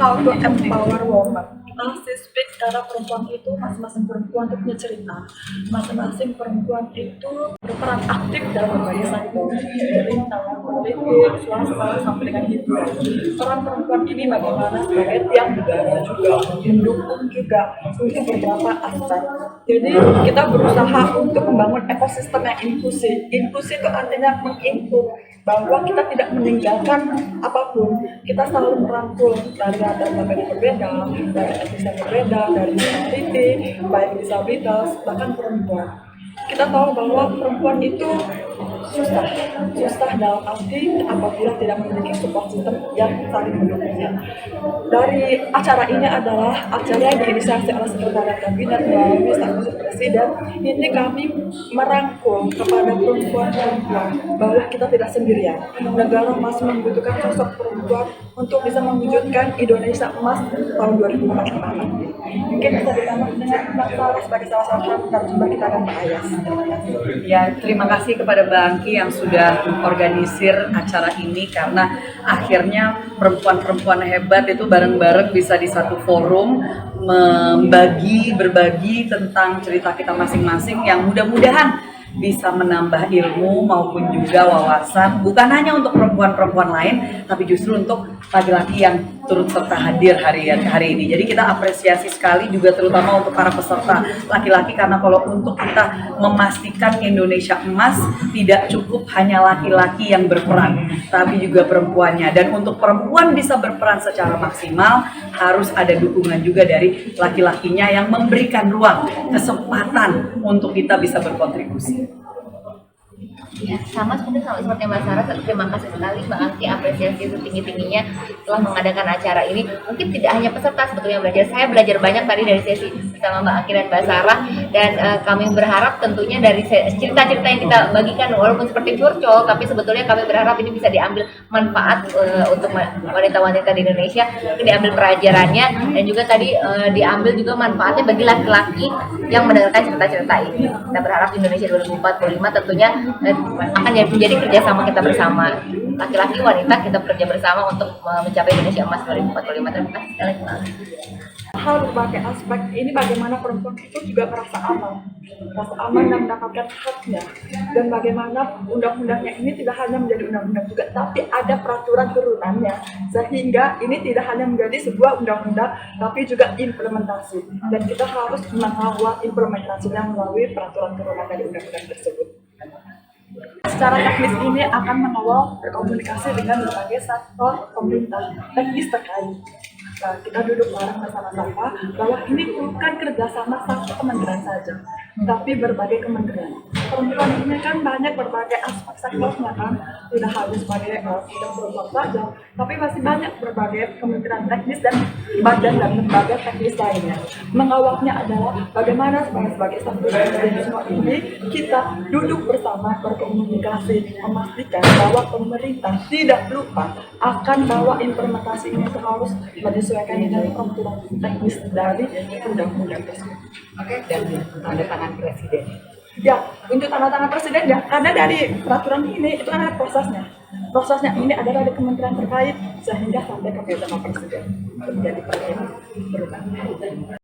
how to empower woman. Kita speak karena perempuan itu masing-masing perempuan itu punya cerita. Masing-masing perempuan itu berperan aktif dalam berbagai sektor, pemerintahan, politik, swasta, sampai dengan hiburan. Peran perempuan ini bagaimana sebagai tiang negara juga mendukung juga untuk beberapa aspek. Jadi kita berusaha untuk membangun ekosistem yang inklusif. Inklusif itu artinya menginklus bahwa kita tidak meninggalkan apapun. Kita selalu merangkul dari latar belakang yang berbeda, dari etnis yang berbeda, dari minoriti, baik disabilitas, bahkan perempuan. Kita tahu bahwa perempuan itu susah dalam arti apabila tidak memiliki support system yang saling mendukungnya. Dari acara ini adalah acara yang diinisiasi oleh Sekretariat Kabinet melalui Staf Khusus Presiden. Ini kami merangkul kepada perempuan-perempuan bahwa kita tidak sendirian. Negara masih membutuhkan sosok perempuan untuk bisa mewujudkan Indonesia emas tahun 2045. Mungkin bisa ditambah dengan Mbak Sarah sebagai salah satu narasumber kita dan Pak Ayas. Ya, terima kasih kepada Mbak Angki yang sudah mengorganisir acara ini, karena akhirnya perempuan-perempuan hebat itu bareng-bareng bisa di satu forum berbagi tentang cerita kita masing-masing yang mudah-mudahan bisa menambah ilmu maupun juga wawasan, bukan hanya untuk perempuan-perempuan lain, tapi justru untuk laki-laki yang turut serta hadir hari ini. Jadi kita apresiasi sekali juga terutama untuk para peserta laki-laki, karena kalau untuk kita memastikan Indonesia emas tidak cukup hanya laki-laki yang berperan, tapi juga perempuannya. Dan untuk perempuan bisa berperan secara maksimal harus ada dukungan juga dari laki-lakinya yang memberikan ruang, kesempatan untuk kita bisa berkontribusi. Ya, sama seperti Mbak Sarah, terima kasih sekali Mbak Angki, apresiasi setinggi-tingginya telah mengadakan acara ini. Mungkin tidak hanya peserta sebetulnya belajar, saya belajar banyak tadi dari sesi bersama Mbak Angki dan Mbak Sarah, dan kami berharap tentunya dari cerita-cerita yang kita bagikan walaupun seperti curcol, tapi sebetulnya kami berharap ini bisa diambil manfaat untuk wanita-wanita di Indonesia, diambil pelajarannya, dan juga tadi diambil juga manfaatnya bagi laki-laki yang mendengarkan cerita-cerita ini. Kita berharap Indonesia 2045 tentunya akan menjadi kerjasama kita bersama, laki-laki wanita kita bekerja bersama untuk mencapai Indonesia emas 2045. Terima kasih sekali lagi. Hal berbagai aspek ini bagaimana perempuan itu juga merasa aman dan mendapatkan haknya, dan bagaimana undang-undangnya ini tidak hanya menjadi undang-undang juga, tapi ada peraturan turunannya, sehingga ini tidak hanya menjadi sebuah undang-undang, tapi juga implementasi, dan kita harus mengawal implementasinya melalui peraturan turunan dari undang-undang tersebut. Secara teknis ini akan mengawal berkomunikasi dengan berbagai sektor pemerintah teknis terkait. Nah, kita duduk bareng bersama-sama bahwa ini bukan kerjasama satu kementerian saja, tapi berbagai kementerian. Perempuan ini kan banyak berbagai aspek sektornya kan, tidak harus sebagai bidang perempuan saja, tapi masih banyak berbagai kementerian teknis dan badan dan lembaga teknis lainnya. Mengawalnya adalah bagaimana sebagai satu dari semua ini kita duduk bersama berkomunikasi, memastikan bahwa pemerintah tidak lupa akan bahwa implementasi ini harus menyesuaikan dengan peraturan teknis dari undang-undang tersebut. Oke, dan tanda tangan presiden. Ya, untuk tanda tangan presiden ya, karena dari peraturan ini itu kan ada prosesnya. Prosesnya ini adalah dari kementerian terkait sehingga sampai ke presiden. Menjadi peraturan.